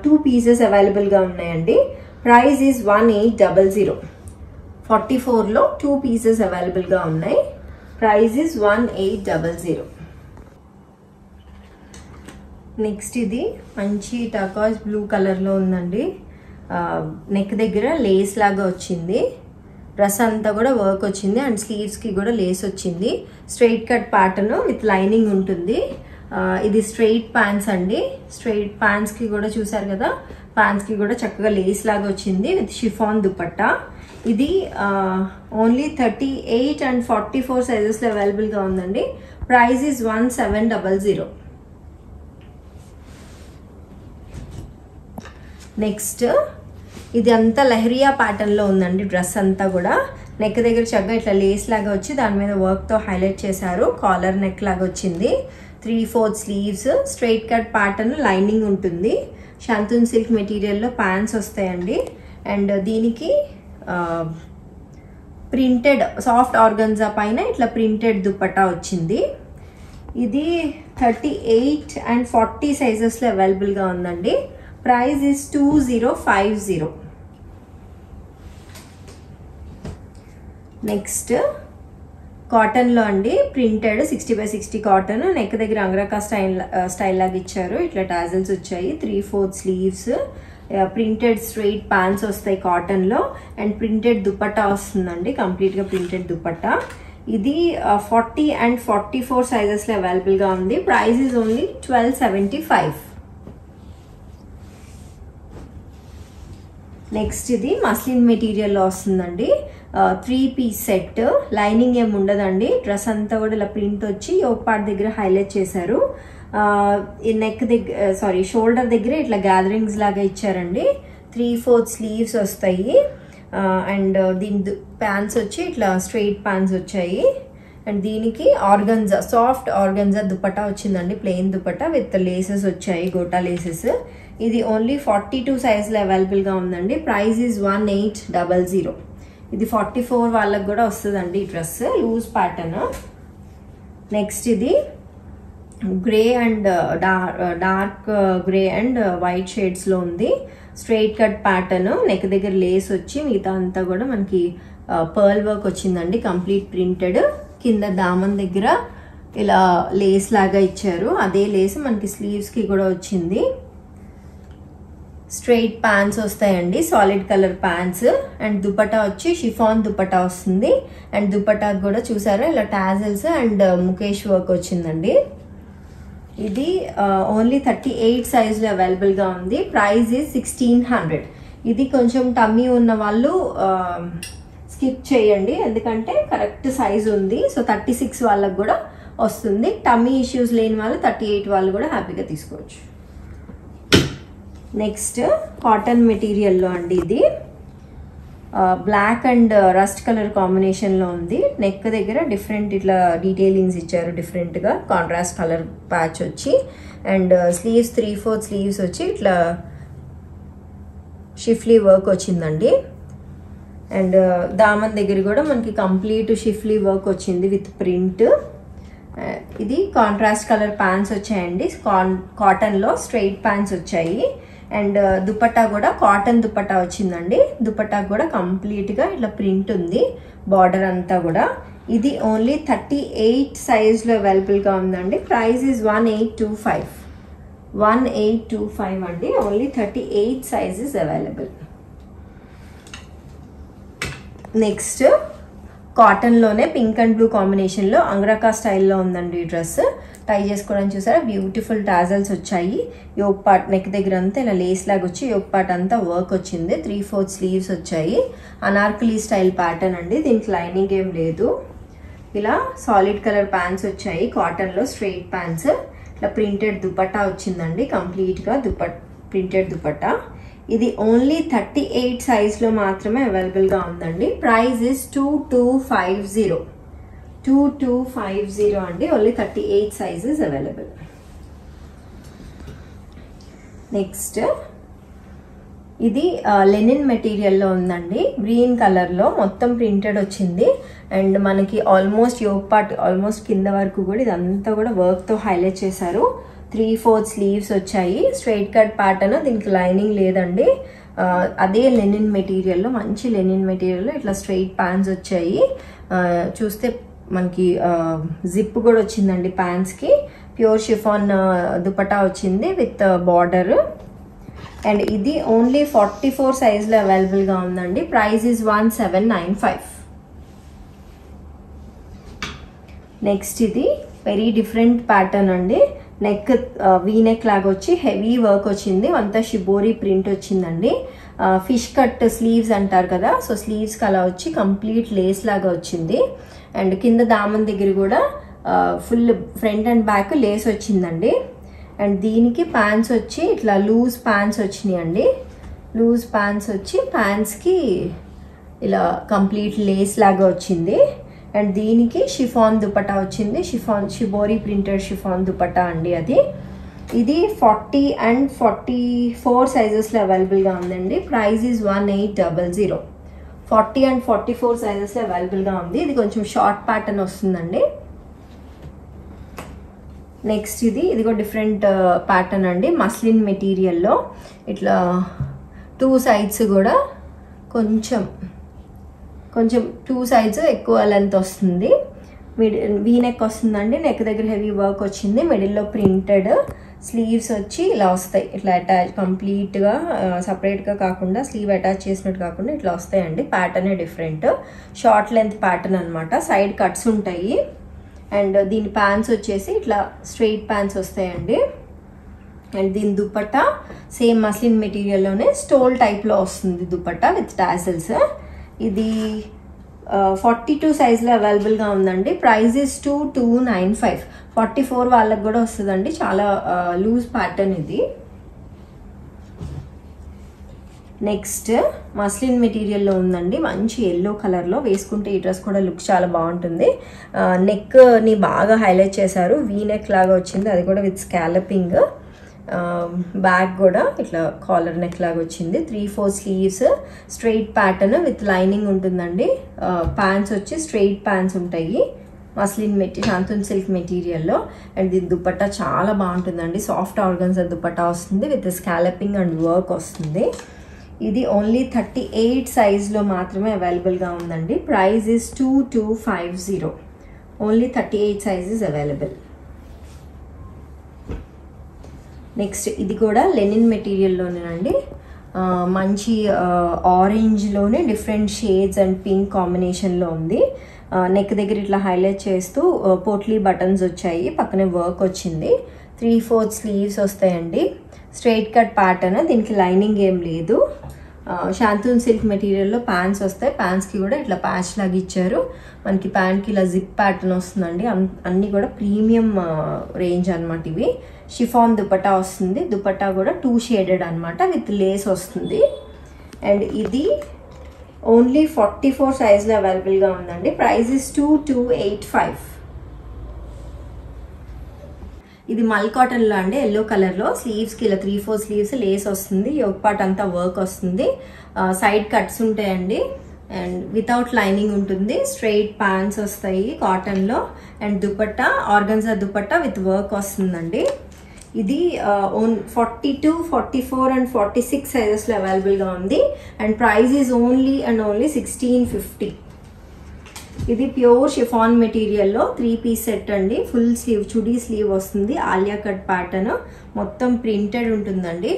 2 పీసెస్ అవైలబుల్గా ఉన్నాయండి. Price is 1800. 44లో 2 పీసెస్ అవైలబుల్గా ఉన్నాయి. Price is 1800. నెక్స్ట్ ఇది మంచి టర్కాయిస్ బ్లూ కలర్లో ఉందండి. నెక్ దగ్గర లేస్ లాగా వచ్చింది. డ్రెస్ అంతా కూడా వర్క్ వచ్చింది అండ్ స్లీవ్స్కి కూడా లేస్ వచ్చింది. Straight cut pattern with lining ఉంటుంది. ఇది స్ట్రైట్ ప్యాంట్స్ అండి. స్ట్రైట్ ప్యాంట్స్కి కూడా చూసారు కదా, ప్యాంట్స్కి కూడా చక్కగా లేస్ లాగా వచ్చింది విత్ షిఫాన్ దుపట్టా. ఇది ఓన్లీ 38 and 44 సైజెస్లో అవైలబుల్గా ఉందండి. Price is 1700. నెక్స్ట్ ఇది అంతా లెహరియా ప్యాటర్న్లో ఉందండి. డ్రెస్ అంతా కూడా నెక్ దగ్గర చక్కగా ఇట్లా లేస్ లాగా వచ్చి దాని మీద వర్క్తో హైలైట్ చేశారు. కాలర్ నెక్ లాగా వచ్చింది. 3/4 sleeves, straight cut pattern, lining ఉంటుంది. షాంతూన్ సిల్క్ మెటీరియల్లో ప్యాంట్స్ వస్తాయండి. అండ్ దీనికి ప్రింటెడ్ సాఫ్ట్ ఆర్గన్జా పైన ఇట్లా ప్రింటెడ్ దుపట్టా వచ్చింది. ఇది 38 and 40 సైజెస్లో అవైలబుల్గా ఉందండి. Price is 2050. నెక్స్ట్ కాటన్లో అండి. Printed 60/60 cotton. నెక్ దగ్గర అంగ్రకా స్టైల్ లాగా ఇచ్చారు. ఇట్లా టాజల్స్ వచ్చాయి. 3/4 స్లీవ్స్, ప్రింటెడ్ స్ట్రైట్ ప్యాంట్స్ వస్తాయి కాటన్లో. అండ్ ప్రింటెడ్ దుపట్టా వస్తుందండి, కంప్లీట్గా ప్రింటెడ్ దుపట్టా. ఇది 40 and 44 సైజెస్లో అవైలబుల్గా ఉంది. Price is only 1275. నెక్స్ట్ ఇది మస్లిన్ మెటీరియల్లో వస్తుందండి. 3 పీస్ సెట్. లైనింగ్ ఏమి ఉండదండి. డ్రెస్ అంతా కూడా ఇలా ప్రింట్ వచ్చి యోక్ పార్ట్ దగ్గర హైలైట్ చేశారు. ఈ నెక్ దగ్గర షోల్డర్ దగ్గర ఇట్లా గ్యాదరింగ్స్ లాగా ఇచ్చారండి. 3/4 స్లీవ్స్ వస్తాయి. అండ్ దీని ప్యాంట్స్ వచ్చి ఇట్లా స్ట్రైట్ ప్యాంట్స్ వచ్చాయి. అండ్ దీనికి ఆర్గన్జా, సాఫ్ట్ ఆర్గన్జా దుపట్టా వచ్చిందండి. ప్లెయిన్ దుపట్టా విత్ లేసెస్ వచ్చాయి, గోటా లేసెస్. ఇది ఓన్లీ 42 సైజ్లో అవైలబుల్గా ఉందండి. Price is 1800. ఇది 44 వాళ్ళకి కూడా వస్తుందండి ఈ డ్రెస్, లూజ్ ప్యాటర్న్. నెక్స్ట్ ఇది grey and dark grey and white షేడ్స్లో ఉంది. స్ట్రైట్ కట్ ప్యాటర్న్, నెక్ దగ్గర లేస్ వచ్చి మిగతా అంతా కూడా మనకి పర్ల్ వర్క్ వచ్చిందండి, కంప్లీట్ ప్రింటెడ్. కింద దామన్ దగ్గర ఇలా లేస్ లాగా ఇచ్చారు. అదే లేస్ మనకి స్లీవ్స్కి కూడా వచ్చింది. స్ట్రైట్ ప్యాంట్స్ వస్తాయండి, solid colour pants. And dupatta వచ్చి షిఫాన్ దుపట్టా వస్తుంది. అండ్ దుపట్టా కూడా చూసారా ఇలా టాజల్స్ అండ్ ముఖేష్ వర్క్ వచ్చిందండి. ఇది ఓన్లీ 38 సైజ్లో అవైలబుల్గా ఉంది. Price is 1600. ఇది కొంచెం టమ్మీ ఉన్న వాళ్ళు స్కిప్ చేయండి, ఎందుకంటే కరెక్ట్ సైజ్ ఉంది. సో 36 వాళ్ళకి కూడా వస్తుంది. టమ్మీ ఇష్యూస్ లేని వాళ్ళు 38 వాళ్ళు కూడా హ్యాపీగా తీసుకోవచ్చు. నెక్స్ట్ కాటన్ మెటీరియల్లో అండి. ఇది బ్లాక్ అండ్ రస్ట్ కలర్ కాంబినేషన్లో ఉంది. నెక్ దగ్గర డిఫరెంట్ ఇట్లా డీటెయిలింగ్స్ ఇచ్చారు డిఫరెంట్గా, కాంట్రాస్ట్ కలర్ ప్యాచ్ వచ్చి. అండ్ స్లీవ్స్ 3/4 స్లీవ్స్ వచ్చి ఇట్లా షిఫ్లీ వర్క్ వచ్చిందండి. అండ్ దామన్ దగ్గర కూడా మనకి కంప్లీట్ షిఫ్లీ వర్క్ వచ్చింది విత్ ప్రింట్. ఇది కాంట్రాస్ట్ కలర్ ప్యాంట్స్ వచ్చాయండి, కాటన్లో స్ట్రైట్ ప్యాంట్స్ వచ్చాయి. అండ్ దుపట్టా కూడా కాటన్ దుపట్టా వచ్చిందండి. దుపట్టా కూడా కంప్లీట్గా ఇట్లా ప్రింట్ ఉంది, బార్డర్ అంతా కూడా. ఇది ఓన్లీ 38 సైజ్లో అవైలబుల్గా ఉందండి. ప్రైస్ ఈజ్ 1825 అండి. Only 38 sizes available. నెక్స్ట్ కాటన్లోనే పింక్ అండ్ బ్లూ కాంబినేషన్లో అంగ్రకా స్టైల్లో ఉందండి ఈ డ్రెస్. టై చేసుకోవడానికి చూసారా బ్యూటిఫుల్ టాజల్స్ వచ్చాయి. యోక్ పార్ట్ నెక్ దగ్గర అంతా ఇలా లేస్ లాగా వచ్చి యోక్ పార్ట్ అంతా వర్క్ వచ్చింది. 3/4 స్లీవ్స్ వచ్చాయి. అనార్కలి స్టైల్ ప్యాటర్న్ అండి, దీనికి లైనింగ్ ఏం లేదు. ఇలా సాలిడ్ కలర్ ప్యాంట్స్ వచ్చాయి, కాటన్లో స్ట్రైట్ ప్యాంట్స్. ఇట్లా ప్రింటెడ్ దుపట్టా వచ్చిందండి, కంప్లీట్గా ప్రింటెడ్ దుపట్టా. ఇది ఓన్లీ 38 సైజ్లో మాత్రమే అవైలబుల్గా ఉందండి. ప్రైస్ ఇస్ 2250 అండి. Only 38 sizes available. నెక్స్ట్ ఇది లెనిన్ మెటీరియల్లో ఉందండి. గ్రీన్ కలర్లో మొత్తం ప్రింటెడ్ వచ్చింది. అండ్ మనకి ఆల్మోస్ట్ యోక్ పార్ట్ ఆల్మోస్ట్ కింద వరకు కూడా ఇదంతా కూడా వర్క్తో హైలైట్ చేశారు. 3/4 స్లీవ్స్ వచ్చాయి. స్ట్రైట్ కట్ ప్యాటర్న్, దీనికి లైనింగ్ లేదండి. అదే లెనిన్ మెటీరియల్లో, మంచి లెనిన్ మెటీరియల్లో ఇట్లా స్ట్రైట్ ప్యాంట్స్ వచ్చాయి. చూస్తే మనకి జిప్ కూడా వచ్చిందండి ప్యాంట్స్కి. ప్యూర్ షిఫాన్ దుపట్టా వచ్చింది విత్ బార్డర్. అండ్ ఇది ఓన్లీ 44 సైజ్లో అవైలబుల్గా ఉందండి. Price is 1795. నెక్స్ట్ ఇది వెరీ డిఫరెంట్ ప్యాటర్న్ అండి. నెక్ వీ నెక్ లాగా వచ్చి హెవీ వర్క్ వచ్చింది, అంతా షిబోరి ప్రింట్ వచ్చిందండి. ఫిష్ కట్ స్లీవ్స్ అంటారు కదా, సో స్లీవ్స్కి అలా వచ్చి కంప్లీట్ లేస్ లాగా వచ్చింది. అండ్ కింద దామన్ దగ్గర కూడా full front and back lace వచ్చిందండి. అండ్ దీనికి ప్యాంట్స్ వచ్చి ఇట్లా లూజ్ ప్యాంట్స్ వచ్చినాయి అండి. లూజ్ ప్యాంట్స్ వచ్చి ప్యాంట్స్కి ఇలా కంప్లీట్ లేస్ లాగా వచ్చింది. అండ్ దీనికి షిఫాన్ దుపట్టా వచ్చింది, షిబోరి ప్రింటెడ్ షిఫాన్ దుపట్టా అండి అది. ఇది 40 and 44 సైజెస్లో అవైలబుల్గా ఉందండి. Price is 1800. 40 and 44 సైజెస్లో అవైలబుల్గా ఉంది. ఇది కొంచెం షార్ట్ ప్యాటర్న్ వస్తుందండి. నెక్స్ట్ ఇది కూడా డిఫరెంట్ ప్యాటర్న్ అండి. మస్లిన్ మెటీరియల్లో ఇట్లా 2 సైడ్స్ కూడా కొంచెం 2 సైడ్స్ ఎక్కువ లెంత్ వస్తుంది. వీ నెక్ వస్తుందండి. నెక్ దగ్గర హెవీ వర్క్ వచ్చింది. మిడిల్లో ప్రింటెడ్ స్లీవ్స్ వచ్చి ఇలా వస్తాయి. ఇట్లా అటాచ్ కంప్లీట్గా సపరేట్గా కాకుండా స్లీవ్ అటాచ్ చేసినట్టు కాకుండా ఇట్లా వస్తాయండి. ప్యాటర్నే డిఫరెంట్, షార్ట్ లెంత్ ప్యాటర్న్ అనమాట. సైడ్ కట్స్ ఉంటాయి. అండ్ దీని ప్యాంట్స్ వచ్చేసి ఇట్లా స్ట్రైట్ ప్యాంట్స్ వస్తాయండి. అండ్ దీని దుపట్టా సేమ్ మస్లిన్ మెటీరియల్లోనే స్టోల్ టైప్లో వస్తుంది దుపట్టా విత్ టాసల్స్. ఇది 42 సైజ్లో అవైలబుల్గా ఉందండి. Price is 2295. 44 వాళ్ళకి కూడా వస్తుందండి. చాలా లూజ్ ప్యాటర్న్ ఇది. నెక్స్ట్ మస్లిన్ మెటీరియల్లో ఉందండి. మంచి ఎల్లో కలర్లో వేసుకుంటే ఈ డ్రెస్ కూడా లుక్ చాలా బాగుంటుంది. నెక్ని బాగా హైలైట్ చేశారు. వీ నెక్ లాగా వచ్చింది, అది కూడా విత్ స్కాలపింగ్. బ్యాక్ కూడా ఇట్లా కాలర్ నెక్ లాగా వచ్చింది. 3/4 sleeves, straight pattern with lining ఉంటుందండి. ప్యాంట్స్ వచ్చి స్ట్రైట్ ప్యాంట్స్ ఉంటాయి మస్లిన్ శాంతూన్ సిల్క్ మెటీరియల్లో. అండ్ దీని దుపట్టా చాలా బాగుంటుందండి. సాఫ్ట్ ఆర్గన్జా దుపట్టా వస్తుంది విత్ స్కాలపింగ్ అండ్ వర్క్ వస్తుంది. ఇది ఓన్లీ 38 సైజ్లో మాత్రమే అవైలబుల్గా ఉందండి. Price is 2250. Only 38 sizes available. Next ఇది కూడా లెనిన్ మెటీరియల్లోనేనండి. మంచి ఆరెంజ్లోనే డిఫరెంట్ షేడ్స్ అండ్ పింక్ కాంబినేషన్లో ఉంది. నెక్ దగ్గర ఇట్లా హైలైట్ చేస్తూ పోట్లీ బటన్స్ వచ్చాయి, పక్కనే వర్క్ వచ్చింది. 3/4 స్లీవ్స్ వస్తాయండి. స్ట్రైట్ కట్ ప్యాటర్న్, దీనికి లైనింగ్ ఏం లేదు. షాంతూన్ సిల్క్ మెటీరియల్లో ప్యాంట్స్ వస్తాయి. ప్యాంట్స్కి కూడా ఇట్లా ప్యాచ్ లాగా ఇచ్చారు. మనకి ప్యాంట్కి ఇలా జిప్ ప్యాటర్న్ వస్తుందండి. అన్నీ కూడా ప్రీమియం రేంజ్ అనమాట. ఇవి షిఫాన్ దుపట్టా వస్తుంది. దుపట్టా కూడా 2 షేడెడ్ అనమాట, విత్ లేస్ వస్తుంది. అండ్ ఇది ఓన్లీ 44 సైజ్లో అవైలబుల్గా ఉందండి. Price is 2285. ఇది మల్ కాటన్లో అండి, ఎల్లో కలర్లో. స్లీవ్స్కి ఇలా 3/4 స్లీవ్స్ లేస్ వస్తుంది. యోక్ పార్ట్ అంతా వర్క్ వస్తుంది. సైడ్ కట్స్ ఉంటాయండి. అండ్ వితౌట్ లైనింగ్ ఉంటుంది. స్ట్రైట్ ప్యాంట్స్ వస్తాయి కాటన్లో. And dupatta organza dupatta with work వస్తుందండి. ఇది 42, 44 అండ్ 46 సైజెస్లో అవైలబుల్గా ఉంది. And price is only 1650. ఇది ప్యూర్ షిఫాన్ మెటీరియల్లో 3 పీస్ సెట్ అండి. ఫుల్ స్లీవ్ చుడీ స్లీవ్ వస్తుంది. ఆలియా కట్ ప్యాటర్న్, మొత్తం ప్రింటెడ్ ఉంటుందండి.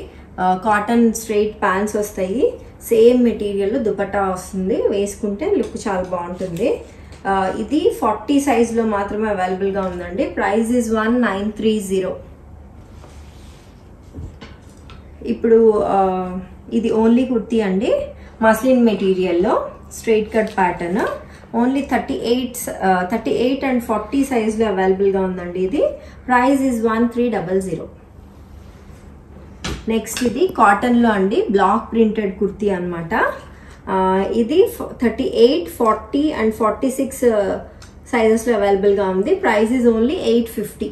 కాటన్ స్ట్రైట్ ప్యాంట్స్ వస్తాయి. సేమ్ మెటీరియల్ దుపట్టా వస్తుంది. వేసుకుంటే లుక్ చాలా బాగుంటుంది. ఇది 40 సైజ్లో మాత్రమే అవైలబుల్గా ఉందండి. Price is 1930. ఇప్పుడు ఇది ఓన్లీ కుర్తీ అండి, మస్లిన్ మెటీరియల్లో straight cut pattern. Only 38 and 40 సైజ్లో అవైలబుల్గా ఉందండి. ఇది ప్రైస్ ఈజ్ 1300. నెక్స్ట్ ఇది కాటన్లో అండి, బ్లాక్ ప్రింటెడ్ కుర్తీ అనమాట. ఇది 38, 40 అండ్ 46 సైజెస్లో అవైలబుల్గా ఉంది. Price is only 850.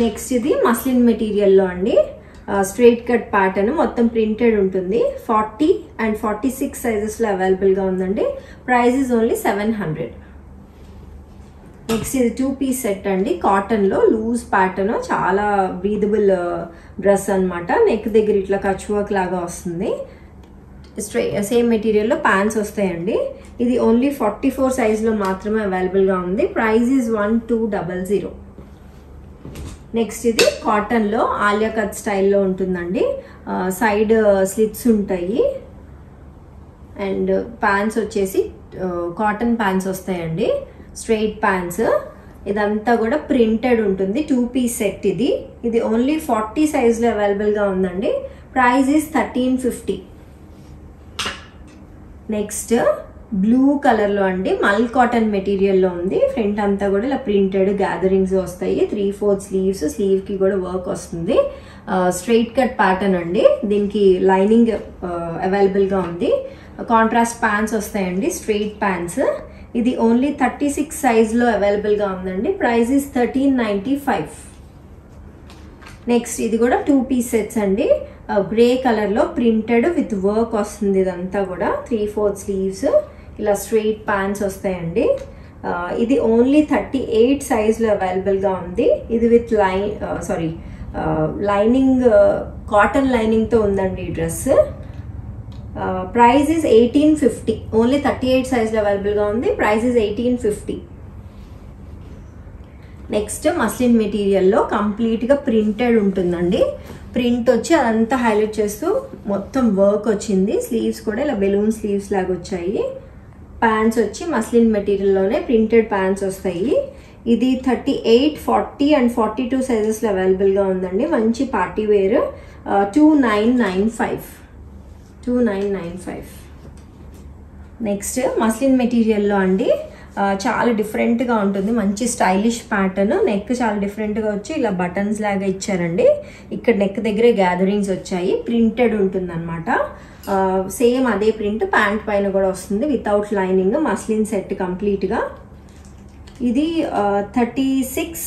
నెక్స్ట్ ఇది మస్లిన్ మెటీరియల్లో అండి, స్ట్రైట్ కట్ ప్యాటర్న్, మొత్తం ప్రింటెడ్ ఉంటుంది. 40 అండ్ 46 సైజెస్లో అవైలబుల్గా ఉందండి. Price is only 700. నెక్స్ట్ ఇది 2 పీస్ సెట్ అండి, కాటన్లో లూజ్ ప్యాటర్న్, చాలా బ్రీదబుల్ డ్రెస్ అనమాట. నెక్ దగ్గర ఇట్లా కచ్ వర్క్ లాగా వస్తుంది. సేమ్ మెటీరియల్లో ప్యాంట్స్ వస్తాయండి. ఇది ఓన్లీ 44 సైజ్లో మాత్రమే అవైలబుల్గా ఉంది. Price is 1200. నెక్స్ట్ ఇది కాటన్లో ఆలియా కట్ స్టైల్లో ఉంటుందండి. సైడ్ స్లిట్స్ ఉంటాయి. అండ్ ప్యాంట్స్ వచ్చేసి కాటన్ ప్యాంట్స్ వస్తాయండి, స్ట్రైట్ ప్యాంట్స్. ఇదంతా కూడా ప్రింటెడ్ ఉంటుంది. 2 పీస్ సెట్ ఇది. ఇది ఓన్లీ 40 సైజ్లో అవైలబుల్గా ఉందండి. Price is 1350. నెక్స్ట్ బ్లూ కలర్లో అండి, మల్ కాటన్ మెటీరియల్లో ఉంది. ఫ్రంట్ అంతా కూడా ఇలా ప్రింటెడ్ గ్యాదరింగ్స్ వస్తాయి. 3/4 స్లీవ్స్, స్లీవ్కి కూడా వర్క్ వస్తుంది. స్ట్రైట్ కట్ ప్యాటర్న్ అండి. దీనికి లైనింగ్ అవైలబుల్గా ఉంది. కాంట్రాస్ట్ ప్యాంట్స్ వస్తాయండి, స్ట్రైట్ ప్యాంట్స్. ఇది ఓన్లీ 36 సైజ్లో అవైలబుల్గా ఉందండి. Price is 1395. నెక్స్ట్ ఇది కూడా 2 పీస్ సెట్స్ అండి. గ్రే కలర్లో ప్రింటెడ్ విత్ వర్క్ వస్తుంది. ఇదంతా కూడా 3/4 స్లీవ్స్, ఇలా స్ట్రైట్ ప్యాంట్స్ వస్తాయండి. ఇది ఓన్లీ 38 సైజ్లో అవైలబుల్గా ఉంది. ఇది విత్ లైనింగ్, కాటన్ లైనింగ్తో ఉందండి ఈ డ్రెస్. Price is 1850. ఓన్లీ 38 సైజ్లో అవైలబుల్గా ఉంది. Price is 1850. నెక్స్ట్ మస్లిన్ మెటీరియల్లో కంప్లీట్గా ప్రింటెడ్ ఉంటుందండి. ప్రింట్ వచ్చి అదంతా హైలైట్ చేస్తూ మొత్తం వర్క్ వచ్చింది. స్లీవ్స్ కూడా ఇలా బెలూన్ స్లీవ్స్ లాగా వచ్చాయి. ప్యాంట్స్ వచ్చి మస్లిన్ మెటీరియల్లోనే ప్రింటెడ్ ప్యాంట్స్ వస్తాయి. ఇది 38, 40 అండ్ 42 సైజెస్లో అవైలబుల్గా ఉందండి. మంచి పార్టీ వేర్. 2995. నెక్స్ట్ మస్లిన్ మెటీరియల్లో అండి, చాలా డిఫరెంట్గా ఉంటుంది. మంచి స్టైలిష్ ప్యాటర్న్. నెక్ చాలా డిఫరెంట్గా వచ్చి ఇలా బటన్స్ లాగా ఇచ్చారండి. ఇక్కడ నెక్ దగ్గరే గ్యాదరింగ్స్ వచ్చాయి. ప్రింటెడ్ ఉంటుంది అనమాట. సేమ్ అదే ప్రింట్ ప్యాంట్ పైన కూడా వస్తుంది, వితౌట్ లైనింగ్. మస్లిన్ సెట్ కంప్లీట్గా. ఇది 36,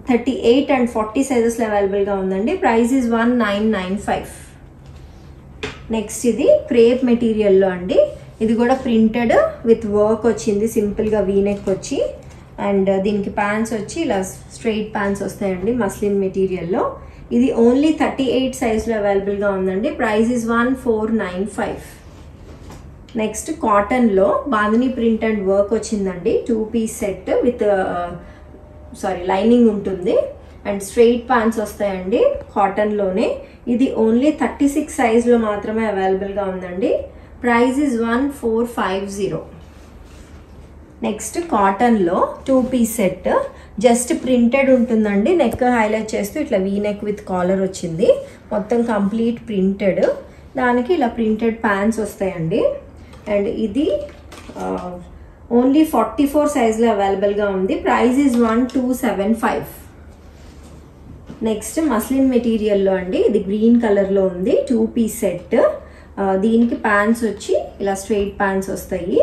38 అండ్ 40 సైజెస్లో అవైలబుల్గా ఉందండి. Price is 1995. నెక్స్ట్ ఇది క్రేప్ మెటీరియల్లో అండి. ఇది కూడా ప్రింటెడ్ విత్ వర్క్ వచ్చింది, సింపుల్గా వీనెక్ వచ్చి. అండ్ దీనికి ప్యాంట్స్ వచ్చి ఇలా స్ట్రైట్ ప్యాంట్స్ వస్తాయండి మస్లిన్ మెటీరియల్లో. ఇది ఓన్లీ 38 సైజ్లో అవైలబుల్గా ఉందండి. Price is 1495. నెక్స్ట్ కాటన్లో బాందిని ప్రింట్ అండ్ వర్క్ వచ్చిందండి. 2 పీస్ సెట్ విత్ లైనింగ్ ఉంటుంది అండ్ స్ట్రెయిట్ ప్యాంట్స్ వస్తాయండి కాటన్లోనే. ఇది ఓన్లీ 36 సైజ్లో మాత్రమే అవైలబుల్గా ఉందండి. Price is 1450. నెక్స్ట్ కాటన్లో 2 పీస్ సెట్ జస్ట్ ప్రింటెడ్ ఉంటుందండి. నెక్ హైలైట్ చేస్తూ ఇట్లా వీ నెక్ విత్ కాలర్ వచ్చింది. మొత్తం కంప్లీట్ ప్రింటెడ్. దానికి ఇలా ప్రింటెడ్ ప్యాంట్స్ వస్తాయండి. అండ్ ఇది ఓన్లీ 44 సైజ్లో అవైలబుల్గా ఉంది. Price is 1275. నెక్స్ట్ మస్లిన్ మెటీరియల్లో అండి. ఇది గ్రీన్ కలర్లో ఉంది. 2 పీస్ సెట్. దీనికి ప్యాంట్స్ వచ్చి ఇలా స్ట్రెయిట్ ప్యాంట్స్ వస్తాయి.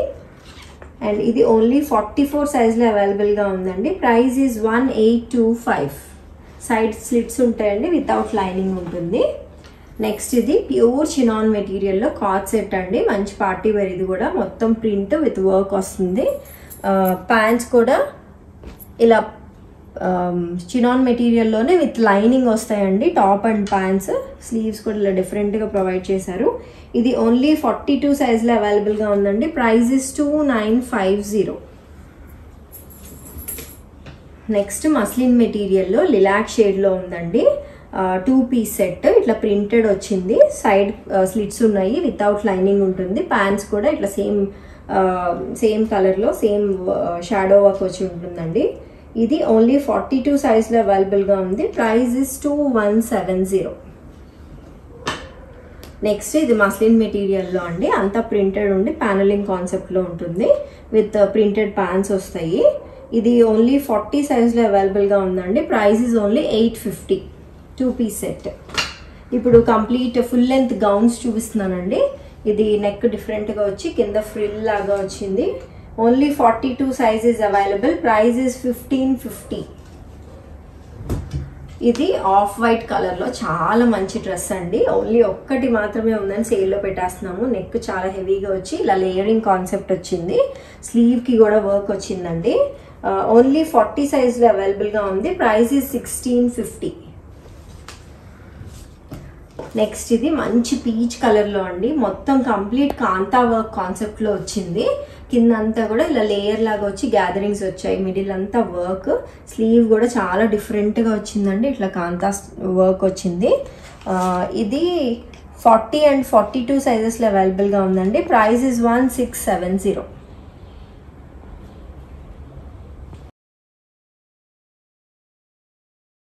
అండ్ ఇది ఓన్లీ 44 సైజ్లో అవైలబుల్గా ఉందండి. Price is 1825. సైడ్ స్లిట్స్ ఉంటాయండి, వితౌట్ లైనింగ్ ఉంటుంది. నెక్స్ట్ ఇది ప్యూర్ చినాన్ మెటీరియల్లో కార్డ్ సెట్ అండి. మంచి పార్టీ వేర్. ఇది కూడా మొత్తం ప్రింట్ విత్ వర్క్ వస్తుంది. ప్యాంట్స్ కూడా ఇలా చినాన్ మెటీరియల్లోనే విత్ లైనింగ్ వస్తాయండి. Top and pants. స్లీవ్స్ కూడా ఇలా డిఫరెంట్గా ప్రొవైడ్ చేశారు. ఇది ఓన్లీ 42 సైజ్లో అవైలబుల్గా ఉందండి. Price is 2950. నెక్స్ట్ మస్లిన్ మెటీరియల్లో లిలాక్ షేడ్లో ఉందండి. 2 పీస్ సెట్. ఇట్లా ప్రింటెడ్ వచ్చింది. సైడ్ స్లిట్స్ ఉన్నాయి, వితౌట్ లైనింగ్ ఉంటుంది. ప్యాంట్స్ కూడా ఇట్లా సేమ్ కలర్లో సేమ్ షాడో వర్క్ వచ్చి ఉంటుందండి. ఇది ఓన్లీ 42 సైజ్లో అవైలబుల్గా ఉంది. Price is 2170. నెక్స్ట్ ఇది మస్లిన్ మెటీరియల్లో అండి. అంతా ప్రింటెడ్ ఉండి ప్యానలింగ్ కాన్సెప్ట్లో ఉంటుంది. విత్ ప్రింటెడ్ ప్యాంట్స్ వస్తాయి. ఇది ఓన్లీ 40 సైజ్లో అవైలబుల్గా ఉందండి. Price is only 850. 2 piece set. ఇప్పుడు కంప్లీట్ ఫుల్ లెంత్ గౌన్స్ చూపిస్తున్నానండి. ఇది నెక్ డిఫరెంట్గా వచ్చి కింద ఫ్రిల్ లాగా వచ్చింది. Only 42 sizes available. Price is 1550. ఇది ఆఫ్ వైట్ కలర్లో చాలా మంచి డ్రెస్ అండి. ఓన్లీ ఒక్కటి మాత్రమే ఉందని సేల్లో పెట్టేస్తున్నాము. నెక్ చాలా హెవీగా వచ్చి ఇలా లేయరింగ్ కాన్సెప్ట్ వచ్చింది. స్లీవ్కి కూడా వర్క్ వచ్చిందండి. ఓన్లీ 40 సైజ్లో అవైలబుల్గా ఉంది. Price is 1650. నెక్స్ట్ ఇది మంచి పీచ్ కలర్లో అండి. మొత్తం కంప్లీట్ కాంతా వర్క్ కాన్సెప్ట్లో వచ్చింది. కింద అంతా కూడా ఇలా లేయర్ లాగా వచ్చి గ్యాదరింగ్స్ వచ్చాయి. మిడిల్ అంతా వర్క్. స్లీవ్ కూడా చాలా డిఫరెంట్గా వచ్చిందండి. ఇట్లా కాంతా వర్క్ వచ్చింది. ఇది 40 అండ్ 42 సైజెస్లో అవైలబుల్గా ఉందండి. Price is 1670.